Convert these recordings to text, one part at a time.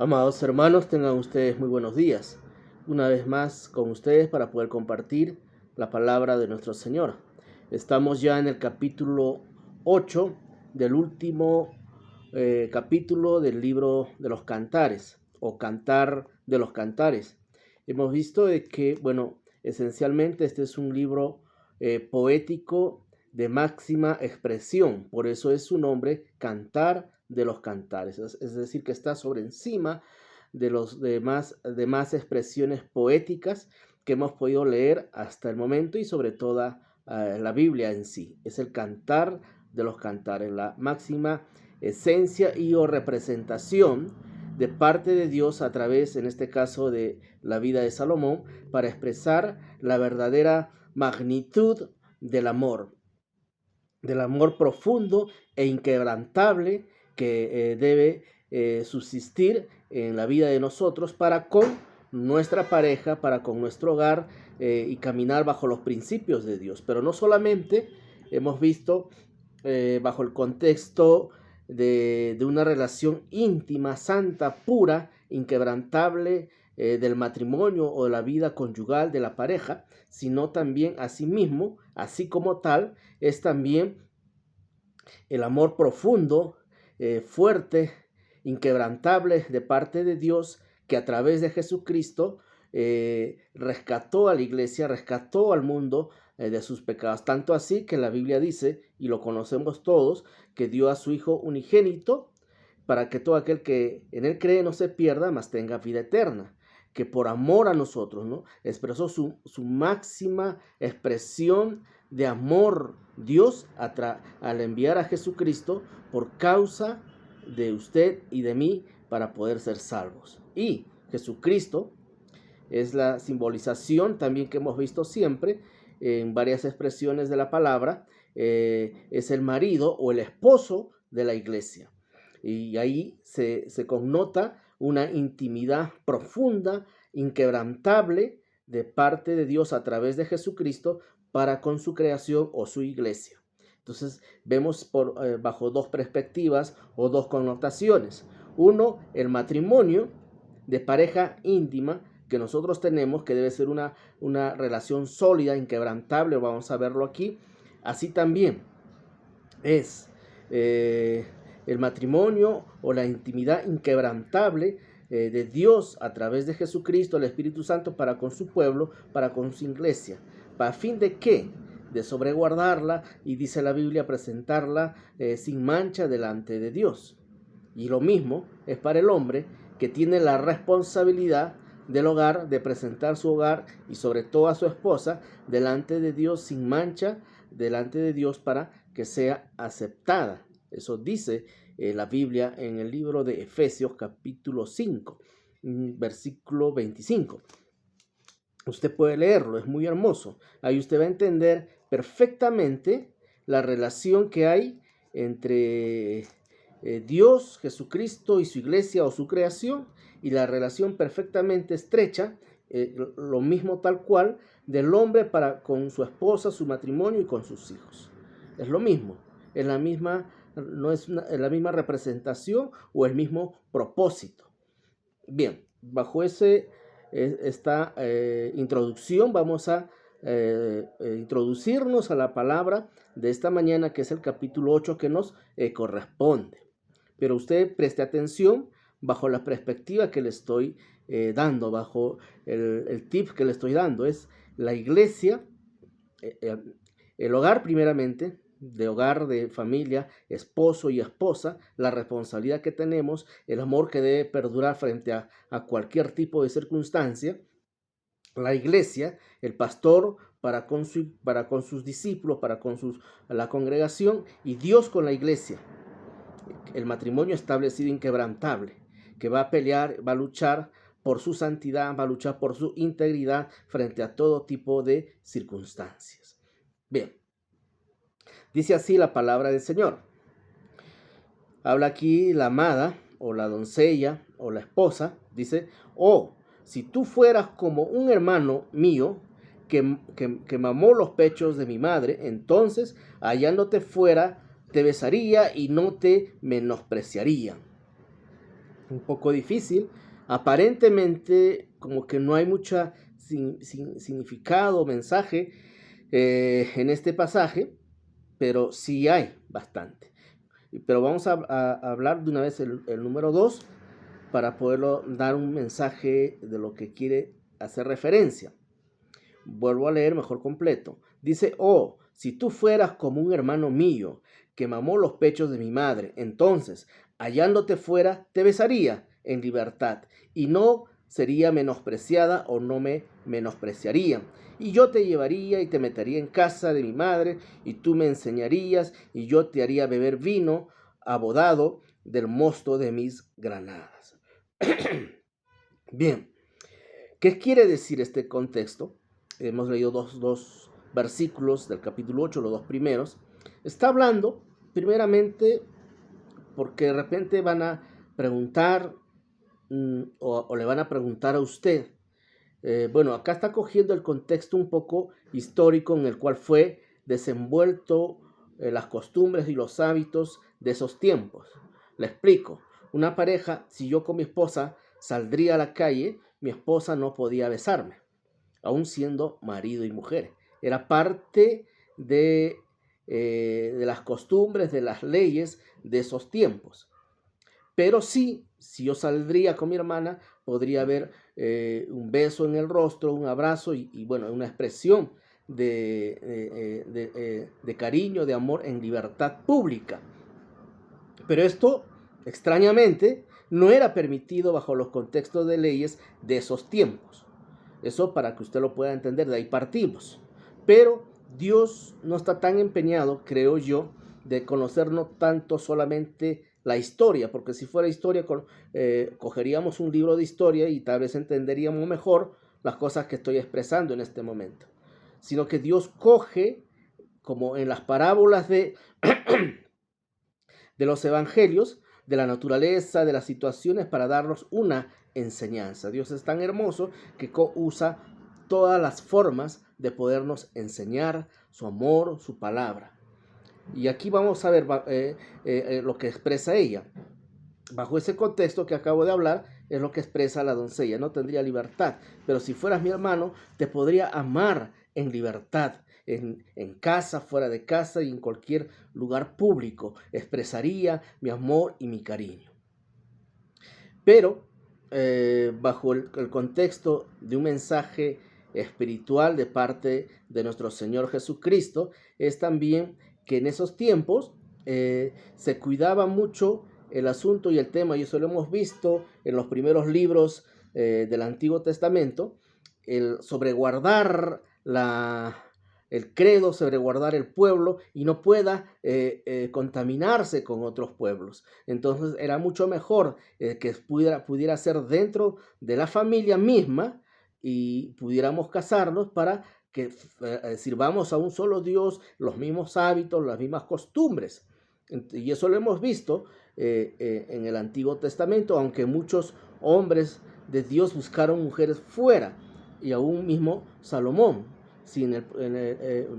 Amados hermanos, tengan ustedes muy buenos días. Una vez más con ustedes para poder compartir la palabra de nuestro Señor. Estamos ya en el capítulo 8 del último capítulo del libro de los Cantares o Cantar de los Cantares. Hemos visto de que, esencialmente este es un libro poético de máxima expresión, por eso es su nombre, Cantar de los Cantares, es decir, que está sobre encima de los demás expresiones poéticas que hemos podido leer hasta el momento y sobre toda la Biblia en sí. Es el Cantar de los Cantares, la máxima esencia y o representación de parte de Dios a través, en este caso, de la vida de Salomón, para expresar la verdadera magnitud del amor profundo e inquebrantable que debe subsistir en la vida de nosotros para con nuestra pareja, para con nuestro hogar y caminar bajo los principios de Dios. Pero no solamente hemos visto bajo el contexto de una relación íntima, santa, pura, inquebrantable del matrimonio o de la vida conyugal de la pareja, sino también asimismo, así como tal, es también el amor profundo, fuerte, inquebrantable de parte de Dios, que a través de Jesucristo rescató a la iglesia, rescató al mundo de sus pecados. Tanto así que la Biblia dice, y lo conocemos todos, que dio a su Hijo unigénito para que todo aquel que en él cree no se pierda, mas tenga vida eterna. Que por amor a nosotros, ¿no?, expresó su máxima expresión de amor Dios al enviar a Jesucristo por causa de usted y de mí para poder ser salvos. Y Jesucristo es la simbolización también que hemos visto siempre en varias expresiones de la palabra, es el marido o el esposo de la iglesia. Y ahí se connota una intimidad profunda, inquebrantable de parte de Dios a través de Jesucristo para con su creación o su iglesia. Entonces vemos bajo dos perspectivas o dos connotaciones. Uno, el matrimonio de pareja íntima que nosotros tenemos, que debe ser una relación sólida, inquebrantable, vamos a verlo aquí. Así también es el matrimonio o la intimidad inquebrantable de Dios a través de Jesucristo, el Espíritu Santo, para con su pueblo, para con su iglesia. ¿Para fin de qué? De sobreguardarla y, dice la Biblia, presentarla sin mancha delante de Dios. Y lo mismo es para el hombre, que tiene la responsabilidad del hogar, de presentar su hogar y sobre todo a su esposa delante de Dios sin mancha, delante de Dios, para que sea aceptada. Eso dice la Biblia en el libro de Efesios capítulo 5, versículo 25. Usted puede leerlo, es muy hermoso. Ahí usted va a entender perfectamente la relación que hay entre Dios, Jesucristo y su iglesia o su creación, y la relación perfectamente estrecha, lo mismo tal cual, del hombre para con su esposa, su matrimonio y con sus hijos. Es lo mismo, es la misma, no es la misma representación o el mismo propósito. Bien, bajo esta introducción vamos a introducirnos a la palabra de esta mañana, que es el capítulo 8 que nos corresponde. Pero usted preste atención bajo la perspectiva que le estoy dando, bajo el tip que le estoy dando. Es la iglesia, el hogar primeramente, de hogar, de familia, esposo y esposa, la responsabilidad que tenemos, el amor que debe perdurar frente a cualquier tipo de circunstancia. La iglesia, el pastor para con sus discípulos, para con la congregación, y Dios con la iglesia. El matrimonio establecido inquebrantable, que va a pelear, va a luchar por su santidad, va a luchar por su integridad frente a todo tipo de circunstancias. Bien, dice así la palabra del Señor. Habla aquí la amada o la doncella o la esposa. Dice: oh, si tú fueras como un hermano mío que mamó los pechos de mi madre, entonces hallándote fuera te besaría y no te menospreciaría. un poco difícil. Aparentemente como que no hay mucha significado o mensaje en este pasaje, pero sí hay bastante. Pero vamos a hablar de una vez el número 2 para poderlo dar un mensaje de lo que quiere hacer referencia. Vuelvo a leer mejor completo. Dice, oh, si tú fueras como un hermano mío que mamó los pechos de mi madre, entonces, hallándote fuera, te besaría en libertad y no sería menospreciada o no me menospreciaría. Y yo te llevaría y te metería en casa de mi madre y tú me enseñarías y yo te haría beber vino abodado del mosto de mis granadas. Bien, ¿qué quiere decir este contexto? Hemos leído dos versículos del capítulo 8, los dos primeros. Está hablando, primeramente, porque de repente van a preguntar o le van a preguntar a usted. Bueno, acá está cogiendo el contexto un poco histórico en el cual fue desenvuelto las costumbres y los hábitos de esos tiempos. Le explico. Una pareja, si yo con mi esposa saldría a la calle, mi esposa no podía besarme, aún siendo marido y mujer. Era parte de las costumbres, de las leyes de esos tiempos. Pero sí, si yo saldría con mi hermana, podría haber un beso en el rostro, un abrazo y bueno, una expresión de cariño, de amor en libertad pública. Pero esto, extrañamente, no era permitido bajo los contextos de leyes de esos tiempos. Eso para que usted lo pueda entender, de ahí partimos. Pero Dios no está tan empeñado, creo yo, de conocernos tanto solamente la historia, porque si fuera historia, cogeríamos un libro de historia y tal vez entenderíamos mejor las cosas que estoy expresando en este momento. Sino que Dios coge, como en las parábolas de los evangelios, de la naturaleza, de las situaciones, para darnos una enseñanza. Dios es tan hermoso que usa todas las formas de podernos enseñar su amor, su palabra. Y aquí vamos a ver lo que expresa ella. Bajo ese contexto que acabo de hablar, es lo que expresa la doncella. No tendría libertad, pero si fueras mi hermano, te podría amar en libertad. En casa, fuera de casa y en cualquier lugar público, expresaría mi amor y mi cariño. Pero bajo el contexto de un mensaje espiritual de parte de nuestro Señor Jesucristo, es también que en esos tiempos se cuidaba mucho el asunto y el tema, y eso lo hemos visto en los primeros libros del Antiguo Testamento, el sobreguardar el credo, sobreguardar el pueblo y no pueda contaminarse con otros pueblos. Entonces era mucho mejor que pudiera ser dentro de la familia misma y pudiéramos casarnos para que sirvamos a un solo Dios, los mismos hábitos, las mismas costumbres. Y eso lo hemos visto en el Antiguo Testamento, aunque muchos hombres de Dios buscaron mujeres fuera, y aún mismo Salomón. Si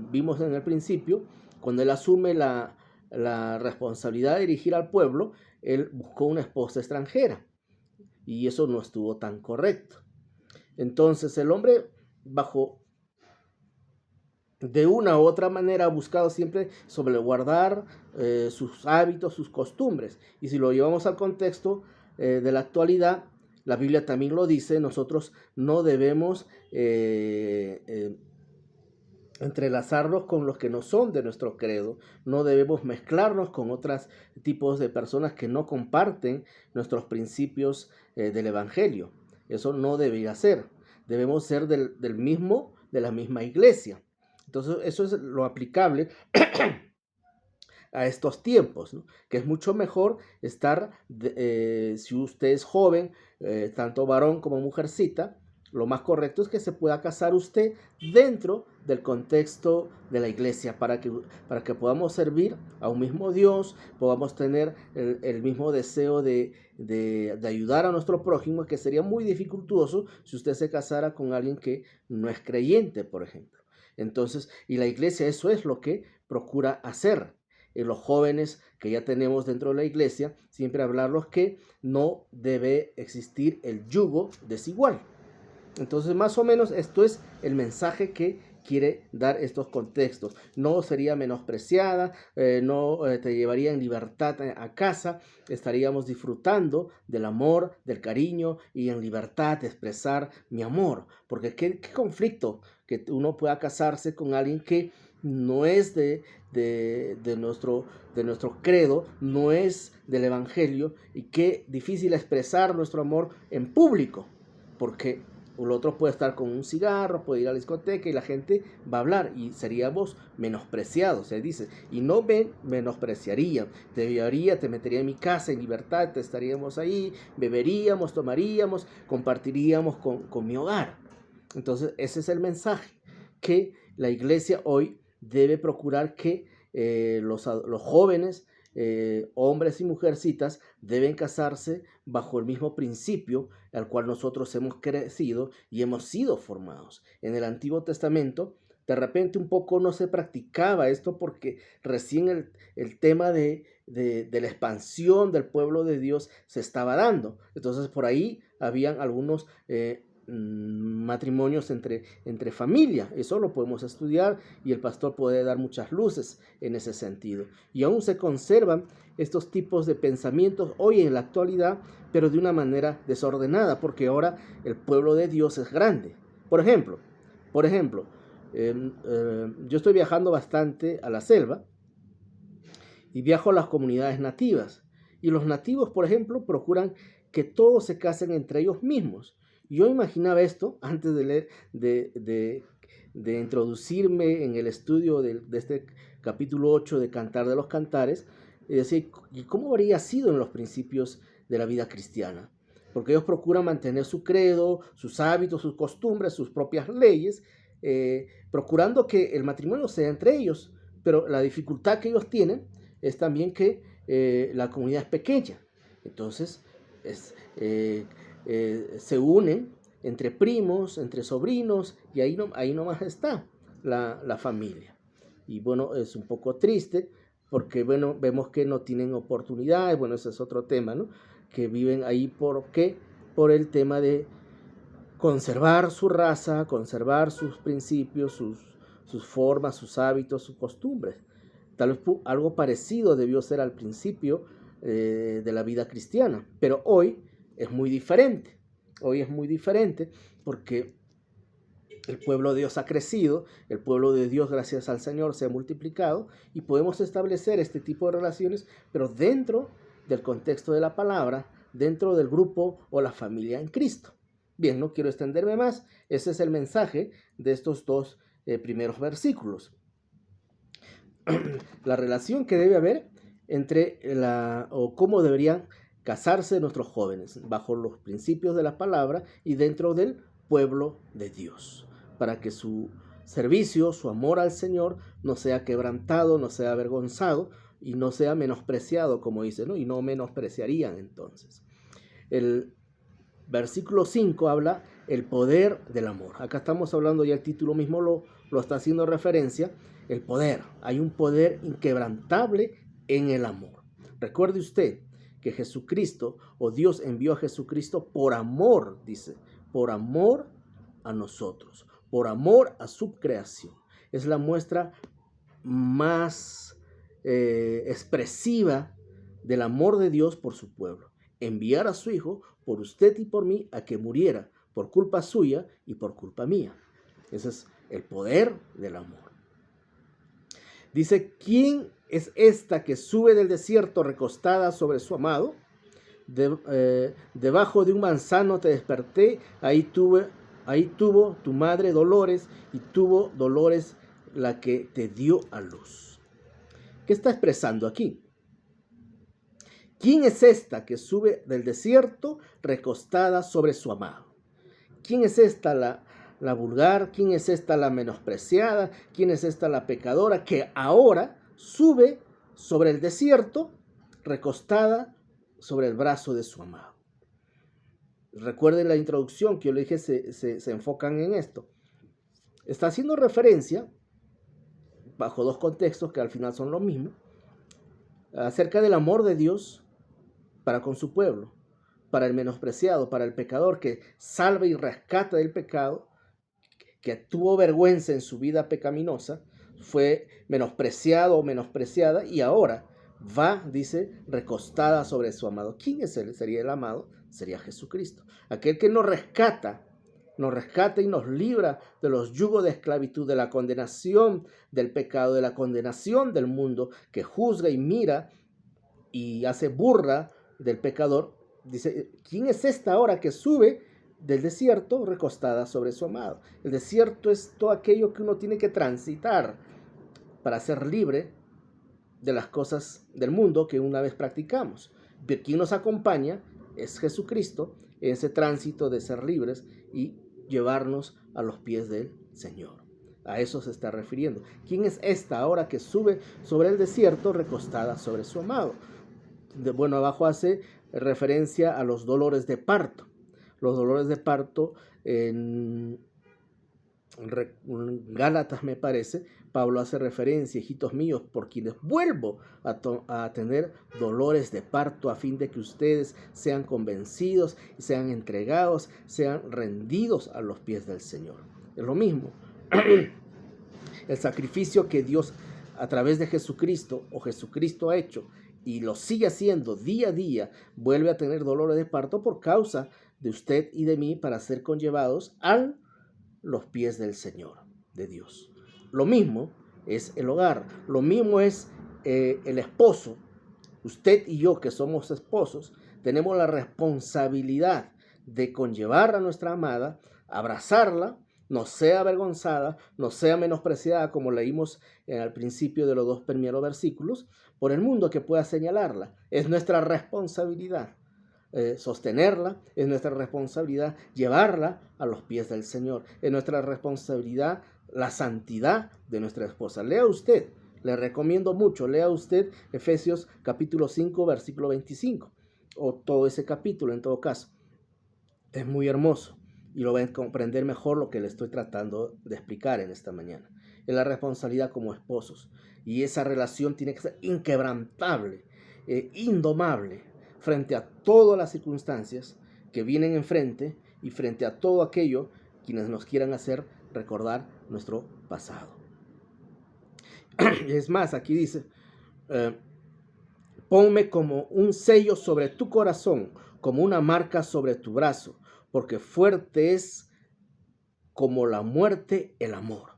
vimos en el principio, cuando él asume la responsabilidad de dirigir al pueblo, él buscó una esposa extranjera, y eso no estuvo tan correcto. Entonces el hombre, de una u otra manera, ha buscado siempre sobreguardar sus hábitos, sus costumbres. Y si lo llevamos al contexto de la actualidad, la Biblia también lo dice, nosotros no debemos entrelazarnos con los que no son de nuestro credo, no debemos mezclarnos con otros tipos de personas que no comparten nuestros principios del Evangelio. Eso no debería ser. Debemos ser de la misma iglesia. Entonces, eso es lo aplicable a estos tiempos, ¿no? Que es mucho mejor estar, si usted es joven, tanto varón como mujercita, lo más correcto es que se pueda casar usted dentro del contexto de la iglesia para que podamos servir a un mismo Dios, podamos tener el mismo deseo de ayudar a nuestro prójimo, que sería muy dificultoso si usted se casara con alguien que no es creyente, por ejemplo. Entonces, y la iglesia eso es lo que procura hacer, en los jóvenes que ya tenemos dentro de la iglesia, siempre hablarlos que no debe existir el yugo desigual. Entonces, más o menos esto es el mensaje que quiere dar estos contextos. No sería menospreciada, no te llevaría en libertad a casa, estaríamos disfrutando del amor, del cariño y en libertad de expresar mi amor. Porque qué conflicto que uno pueda casarse con alguien que no es de nuestro credo, no es del evangelio, y qué difícil expresar nuestro amor en público, porque el otro puede estar con un cigarro, puede ir a la discoteca y la gente va a hablar y seríamos menospreciados, se dice, y no me menospreciarían, te metería en mi casa en libertad, te estaríamos ahí, beberíamos, tomaríamos, compartiríamos con mi hogar. Entonces ese es el mensaje que la iglesia hoy debe procurar que los jóvenes, hombres y mujercitas, deben casarse bajo el mismo principio al cual nosotros hemos crecido y hemos sido formados. En el Antiguo Testamento, de repente un poco no se practicaba esto porque recién el tema de la expansión del pueblo de Dios se estaba dando. Entonces por ahí habían algunos matrimonios entre familia. Eso lo podemos estudiar y el pastor puede dar muchas luces en ese sentido. Y aún se conservan estos tipos de pensamientos hoy en la actualidad, pero de una manera desordenada, porque ahora el pueblo de Dios es grande. Por ejemplo, yo estoy viajando bastante a la selva y viajo a las comunidades nativas. Y los nativos, por ejemplo, procuran que todos se casen entre ellos mismos. Yo imaginaba esto antes de leer, de introducirme en el estudio de este capítulo 8 de Cantar de los Cantares, y decir, ¿y cómo habría sido en los principios de la vida cristiana? Porque ellos procuran mantener su credo, sus hábitos, sus costumbres, sus propias leyes, procurando que el matrimonio sea entre ellos. Pero la dificultad que ellos tienen es también que la comunidad es pequeña. Entonces, se unen entre primos, entre sobrinos, y ahí nomás está la familia. Y bueno, es un poco triste porque bueno, vemos que no tienen oportunidades, bueno, ese es otro tema, ¿no? Que viven ahí por el tema de conservar su raza, conservar sus principios, sus formas, sus hábitos, sus costumbres. Tal vez algo parecido debió ser al principio de la vida cristiana, pero hoy es muy diferente. Hoy es muy diferente porque el pueblo de Dios ha crecido, el pueblo de Dios, gracias al Señor, se ha multiplicado y podemos establecer este tipo de relaciones, pero dentro del contexto de la palabra, dentro del grupo o la familia en Cristo. Bien, no quiero extenderme más, ese es el mensaje de estos dos primeros versículos. La relación que debe haber entre o cómo deberían casarse nuestros jóvenes bajo los principios de la palabra y dentro del pueblo de Dios, para que su servicio, su amor al Señor no sea quebrantado, no sea avergonzado y no sea menospreciado, como dice, ¿no? Y no menospreciarían entonces. El versículo 5 habla el poder del amor. Acá estamos hablando, ya el título mismo lo está haciendo referencia, el poder. Hay un poder inquebrantable en el amor. Recuerde usted que Jesucristo, o Dios envió a Jesucristo por amor, dice, por amor a nosotros, por amor a su creación. Es la muestra más expresiva del amor de Dios por su pueblo. Enviar a su Hijo por usted y por mí a que muriera por culpa suya y por culpa mía. Ese es el poder del amor. Dice, ¿quién es esta que sube del desierto recostada sobre su amado? Debajo de un manzano te desperté, ahí tuvo tu madre dolores y tuvo dolores la que te dio a luz. ¿Qué está expresando aquí? ¿Quién es esta que sube del desierto recostada sobre su amado? ¿Quién es esta la vulgar? ¿Quién es esta la menospreciada? ¿Quién es esta la pecadora que ahora sube sobre el desierto recostada sobre el brazo de su amado? Recuerden la introducción que yo le dije, se enfocan en esto. Está haciendo referencia, bajo dos contextos que al final son lo mismo, acerca del amor de Dios para con su pueblo, para el menospreciado, para el pecador que salva y rescata del pecado, que tuvo vergüenza en su vida pecaminosa, fue menospreciado o menospreciada y ahora va, dice, recostada sobre su amado. ¿Quién es él? Sería el amado, sería Jesucristo. Aquel que nos rescata y nos libra de los yugos de esclavitud, de la condenación del pecado, de la condenación del mundo, que juzga y mira y hace burla del pecador. Dice, ¿quién es esta ahora que sube del desierto recostada sobre su amado? El desierto es todo aquello que uno tiene que transitar para ser libre de las cosas del mundo que una vez practicamos. Pero quien nos acompaña es Jesucristo en ese tránsito de ser libres y llevarnos a los pies del Señor. A eso se está refiriendo. ¿Quién es esta ahora que sube sobre el desierto recostada sobre su amado? Bueno, abajo hace referencia a los dolores de parto. Los dolores de parto en Gálatas, me parece, Pablo hace referencia, hijitos míos, por quienes vuelvo a tener dolores de parto, a fin de que ustedes sean convencidos, sean entregados, sean rendidos a los pies del Señor. Es lo mismo. El sacrificio que Dios a través de Jesucristo o Jesucristo ha hecho y lo sigue haciendo día a día, vuelve a tener dolores de parto por causa de usted y de mí para ser conllevados a los pies del Señor, de Dios. Lo mismo es el hogar, lo mismo es el esposo. Usted y yo, que somos esposos, tenemos la responsabilidad de conllevar a nuestra amada, abrazarla, no sea avergonzada, no sea menospreciada, como leímos al principio de los 2 primeros versículos, por el mundo que pueda señalarla. Es nuestra responsabilidad sostenerla, es nuestra responsabilidad llevarla a los pies del Señor, es nuestra responsabilidad la santidad de nuestra esposa. Lea usted, le recomiendo mucho, lea usted Efesios capítulo 5, versículo 25, o todo ese capítulo en todo caso. Es muy hermoso y lo va a comprender mejor lo que le estoy tratando de explicar en esta mañana. Es la responsabilidad como esposos y esa relación tiene que ser inquebrantable, indomable, frente a todas las circunstancias que vienen enfrente y frente a todo aquello quienes nos quieran hacer recordar nuestro pasado. Es más, aquí dice, ponme como un sello sobre tu corazón, como una marca sobre tu brazo, porque fuerte es como la muerte el amor.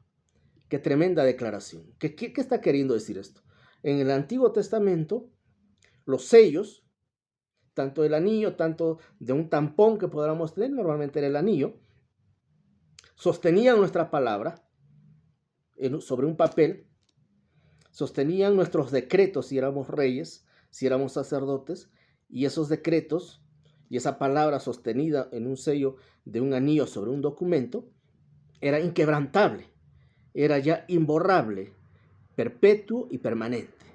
Qué tremenda declaración. ¿Qué está queriendo decir esto? En el Antiguo Testamento, los sellos, tanto del anillo, tanto de un tampón que podamos tener, normalmente era el anillo, sostenían nuestra palabra sobre un papel, sostenían nuestros decretos si éramos reyes, si éramos sacerdotes, y esos decretos y esa palabra sostenida en un sello de un anillo sobre un documento era inquebrantable, era ya imborrable, perpetuo y permanente.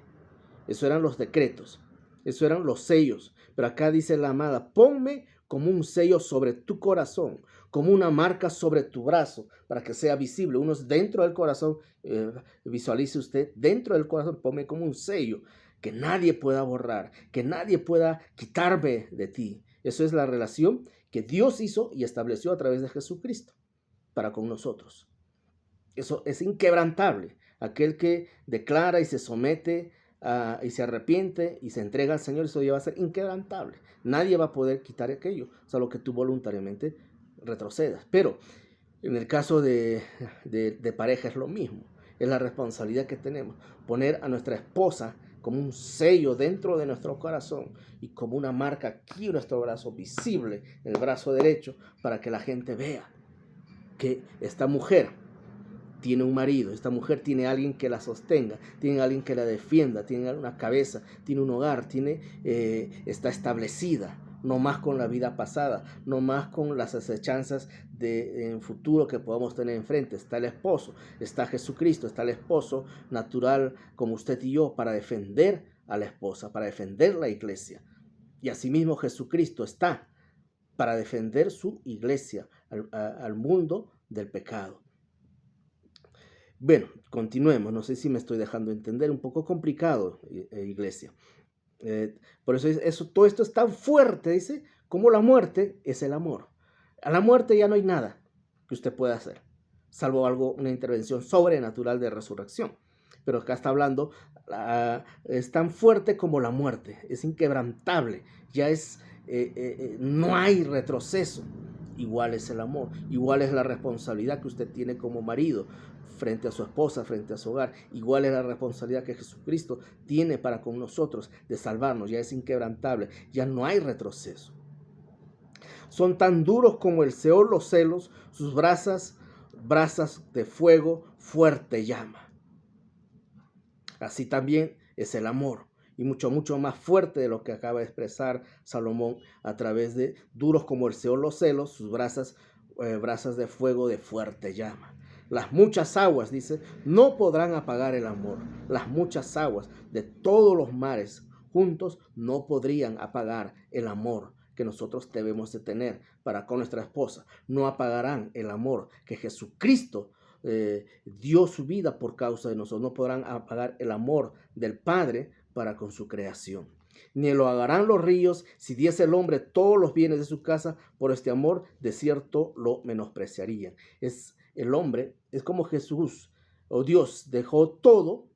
Eso eran los decretos, eso eran los sellos. Pero acá dice la amada, ponme como un sello sobre tu corazón, como una marca sobre tu brazo, para que sea visible. Uno es dentro del corazón, visualice usted, dentro del corazón, ponme como un sello, que nadie pueda borrar, que nadie pueda quitarme de ti. Eso es la relación que Dios hizo y estableció a través de Jesucristo para con nosotros. Eso es inquebrantable. Aquel que declara y se somete y se arrepiente y se entrega al Señor, eso ya va a ser inquebrantable. Nadie va a poder quitar aquello, salvo que tú voluntariamente retrocedas. Pero en el caso de pareja es lo mismo. Es la responsabilidad que tenemos. Poner a nuestra esposa como un sello dentro de nuestro corazón y como una marca aquí en nuestro brazo, visible en el brazo derecho, para que la gente vea que esta mujer tiene un marido, esta mujer tiene alguien que la sostenga, tiene alguien que la defienda, tiene una cabeza, tiene un hogar, está establecida, no más con la vida pasada, no más con las acechanzas en futuro que podamos tener enfrente. Está el esposo, está Jesucristo, está el esposo natural como usted y yo para defender a la esposa, para defender la iglesia. Y asimismo Jesucristo está para defender su iglesia al mundo del pecado. Bueno, continuemos. No sé si me estoy dejando entender, un poco complicado, iglesia. Por eso todo esto es tan fuerte, dice, como la muerte es el amor. A la muerte ya no hay nada que usted pueda hacer, salvo una intervención sobrenatural de resurrección. Pero acá está hablando, es tan fuerte como la muerte, es inquebrantable, ya no hay retroceso. Igual es el amor, igual es la responsabilidad que usted tiene como marido frente a su esposa, frente a su hogar. Igual es la responsabilidad que Jesucristo tiene para con nosotros de salvarnos, ya es inquebrantable, ya no hay retroceso. Son tan duros como el Seol los celos, sus brasas de fuego fuerte llama. Así también es el amor, y mucho más fuerte de lo que acaba de expresar Salomón a través de duros como el Seol los celos, sus brasas de fuego de fuerte llama. Las muchas aguas, dice, no podrán apagar el amor. Las muchas aguas de todos los mares juntos no podrían apagar el amor que nosotros debemos de tener para con nuestra esposa. No apagarán el amor que Jesucristo dio su vida por causa de nosotros. No podrán apagar el amor del Padre para con su creación. Ni lo hagarán los ríos si diese el hombre todos los bienes de su casa por este amor, de cierto lo menospreciarían. El hombre es como Jesús o Dios dejó todo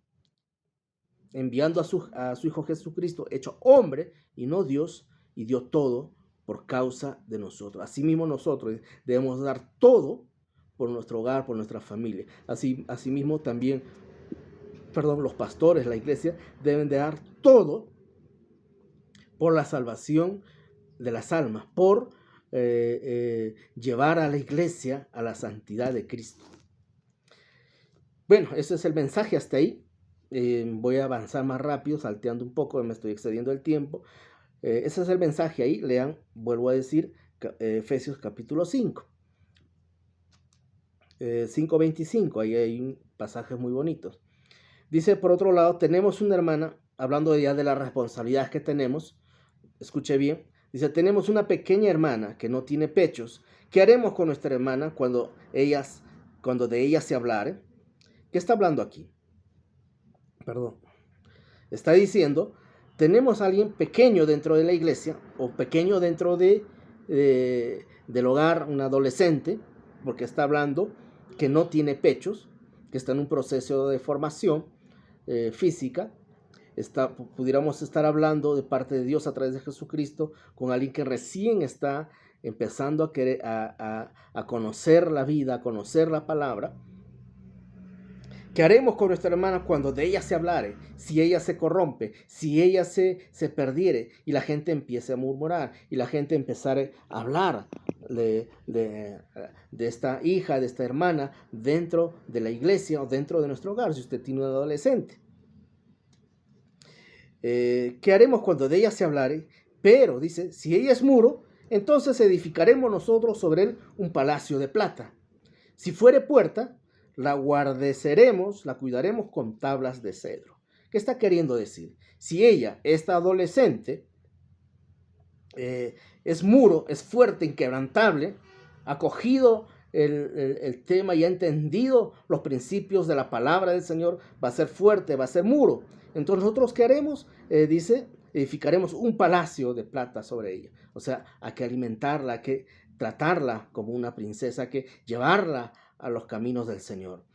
enviando a su Hijo Jesucristo, hecho hombre y no Dios, y dio todo por causa de nosotros. Asimismo nosotros debemos dar todo por nuestro hogar, por nuestra familia. Asimismo también, los pastores, la iglesia, deben de dar todo por la salvación de las almas, por llevar a la iglesia a la santidad de Cristo. Bueno, ese es el mensaje hasta ahí. Voy a avanzar más rápido, salteando un poco, me estoy excediendo el tiempo. Ese es el mensaje ahí. Lean, vuelvo a decir, Efesios capítulo 5. 5:25, ahí hay pasajes muy bonitos. Dice, por otro lado, tenemos una hermana, hablando ya de las responsabilidades que tenemos, escuche bien, dice, tenemos una pequeña hermana que no tiene pechos. ¿Qué haremos con nuestra hermana cuando de ella se hablare? ¿Qué está hablando aquí? Está diciendo, tenemos a alguien pequeño dentro de la iglesia, o pequeño dentro del hogar, un adolescente, porque está hablando que no tiene pechos, que está en un proceso de formación física. Pudiéramos estar hablando de parte de Dios a través de Jesucristo con alguien que recién está empezando a conocer la vida, a conocer la palabra. ¿Qué haremos con nuestra hermana cuando de ella se hablare? Si ella se corrompe, si ella se perdiere y la gente empiece a murmurar y la gente empezara a hablar de esta hija, de esta hermana dentro de la iglesia o dentro de nuestro hogar, si usted tiene un adolescente. ¿Qué haremos cuando de ella se hablare? Pero, dice, si ella es muro, entonces edificaremos nosotros sobre él un palacio de plata. Si fuere puerta, la guardeceremos, la cuidaremos con tablas de cedro. ¿Qué está queriendo decir? Si ella, esta adolescente, es muro, es fuerte, inquebrantable, ha cogido el tema y ha entendido los principios de la palabra del Señor, va a ser fuerte, va a ser muro. Entonces nosotros, ¿qué haremos? Dice, edificaremos un palacio de plata sobre ella. O sea, hay que alimentarla, hay que tratarla como una princesa, hay que llevarla a los caminos del Señor.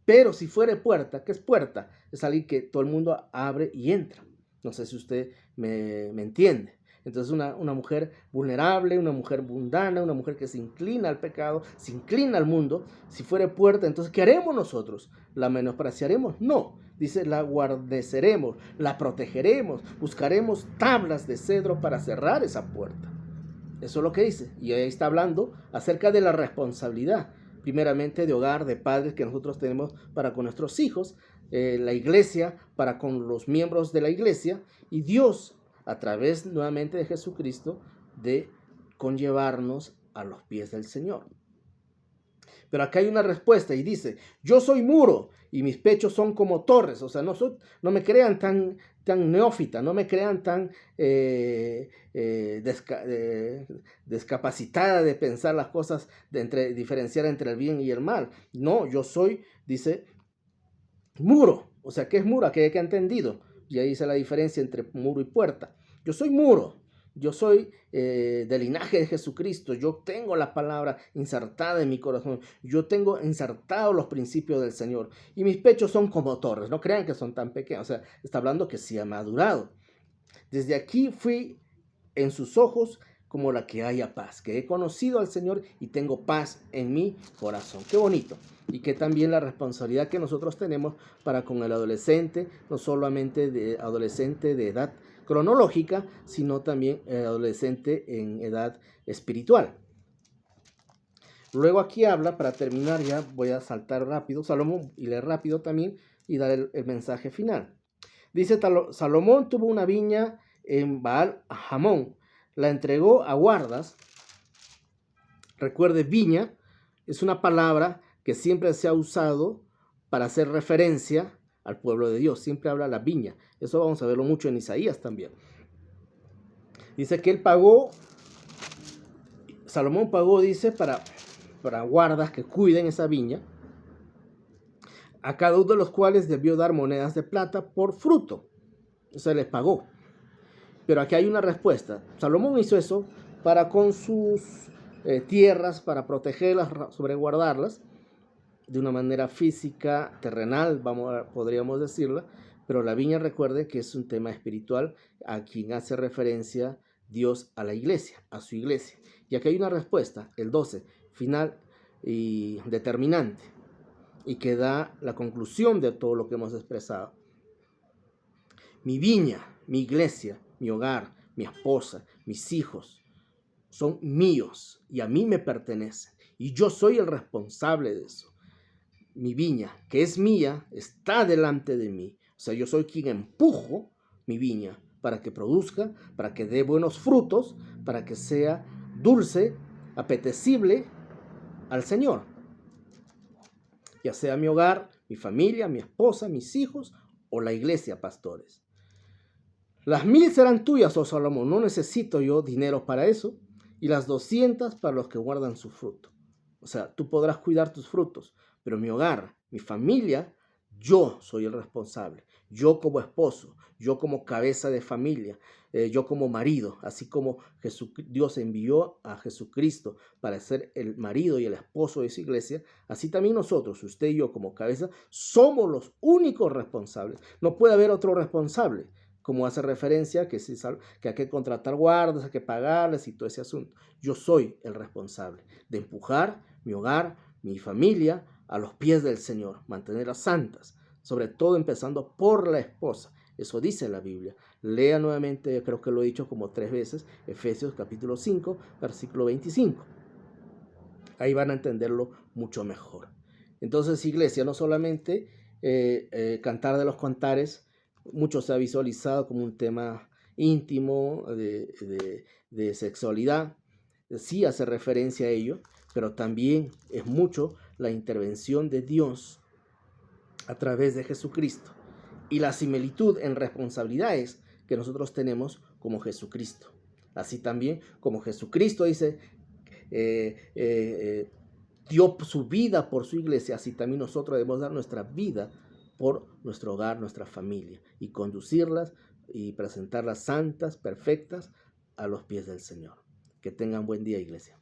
Pero si fuere puerta, ¿qué es puerta? Es alguien que todo el mundo abre y entra. No sé si usted me entiende. Entonces una mujer vulnerable, una mujer mundana, una mujer que se inclina al pecado, se inclina al mundo. Si fuere puerta, entonces ¿qué haremos nosotros? ¿La menospreciaremos? No. Dice, la guardeceremos, la protegeremos, buscaremos tablas de cedro para cerrar esa puerta. Eso es lo que dice. Y ahí está hablando acerca de la responsabilidad, primeramente de hogar, de padres que nosotros tenemos para con nuestros hijos, la iglesia para con los miembros de la iglesia, y Dios a través nuevamente de Jesucristo de conllevarnos a los pies del Señor. Pero acá hay una respuesta y dice, yo soy muro y mis pechos son como torres. O sea, no me crean tan neófita, no me crean tan descapacitada de pensar las cosas, diferenciar entre el bien y el mal. No, yo soy, dice, Muro, o sea, ¿qué es muro? Aquel que ha entendido. Y ahí dice la diferencia entre muro y puerta. Yo soy muro, yo soy del linaje de Jesucristo, yo tengo la palabra insertada en mi corazón, yo tengo insertados los principios del Señor y mis pechos son como torres, no crean que son tan pequeños, o sea, está hablando que sí ha madurado. Desde aquí fui en sus ojos como la que haya paz, que he conocido al Señor y tengo paz en mi corazón. Qué bonito. Y que también la responsabilidad que nosotros tenemos para con el adolescente, no solamente de adolescente de edad cronológica, sino también el adolescente en edad espiritual. Luego aquí habla, para terminar ya voy a saltar rápido, Salomón, y leer rápido también y dar el mensaje final. Dice, Salomón tuvo una viña en Baal Hamón, la entregó a guardas. Recuerde, viña es una palabra que siempre se ha usado para hacer referencia al pueblo de Dios. Siempre habla la viña. Eso vamos a verlo mucho en Isaías también. Dice que él pagó, Salomón pagó, dice, para guardas que cuiden esa viña, a cada uno de los cuales debió dar monedas de plata por fruto. O sea, les pagó. Pero aquí hay una respuesta. Salomón hizo eso para con sus tierras, para protegerlas, sobreguardarlas de una manera física, terrenal, podríamos decirla, pero la viña, recuerde que es un tema espiritual a quien hace referencia Dios a la iglesia, a su iglesia. Y aquí hay una respuesta, el 12, final y determinante, y que da la conclusión de todo lo que hemos expresado. Mi viña, mi iglesia, mi hogar, mi esposa, mis hijos, son míos y a mí me pertenecen. Y yo soy el responsable de eso. Mi viña, que es mía, está delante de mí. O sea, yo soy quien empujo mi viña para que produzca, para que dé buenos frutos, para que sea dulce, apetecible al Señor. Ya sea mi hogar, mi familia, mi esposa, mis hijos o la iglesia, pastores. Las 1000 serán tuyas, oh Salomón, no necesito yo dinero para eso, y las 200 para los que guardan su fruto. O sea, tú podrás cuidar tus frutos, pero mi hogar, mi familia, yo soy el responsable. Yo como esposo, yo como cabeza de familia, yo como marido, así como Dios envió a Jesucristo para ser el marido y el esposo de su iglesia, así también nosotros, usted y yo como cabeza, somos los únicos responsables. No puede haber otro responsable, como hace referencia que hay que contratar guardas, hay que pagarles y todo ese asunto. Yo soy el responsable de empujar mi hogar, mi familia a los pies del Señor, mantenerlas santas, sobre todo empezando por la esposa. Eso dice la Biblia. Lea nuevamente, creo que lo he dicho como 3 veces, Efesios capítulo 5, versículo 25. Ahí van a entenderlo mucho mejor. Entonces, iglesia, no solamente cantar de los cantares, mucho se ha visualizado como un tema íntimo de sexualidad, sí hace referencia a ello, pero también es mucho la intervención de Dios a través de Jesucristo y la similitud en responsabilidades que nosotros tenemos como Jesucristo. Así también como Jesucristo dice, dio su vida por su iglesia, así también nosotros debemos dar nuestra vida por nuestro hogar, nuestra familia, y conducirlas y presentarlas santas, perfectas, a los pies del Señor. Que tengan buen día, iglesia.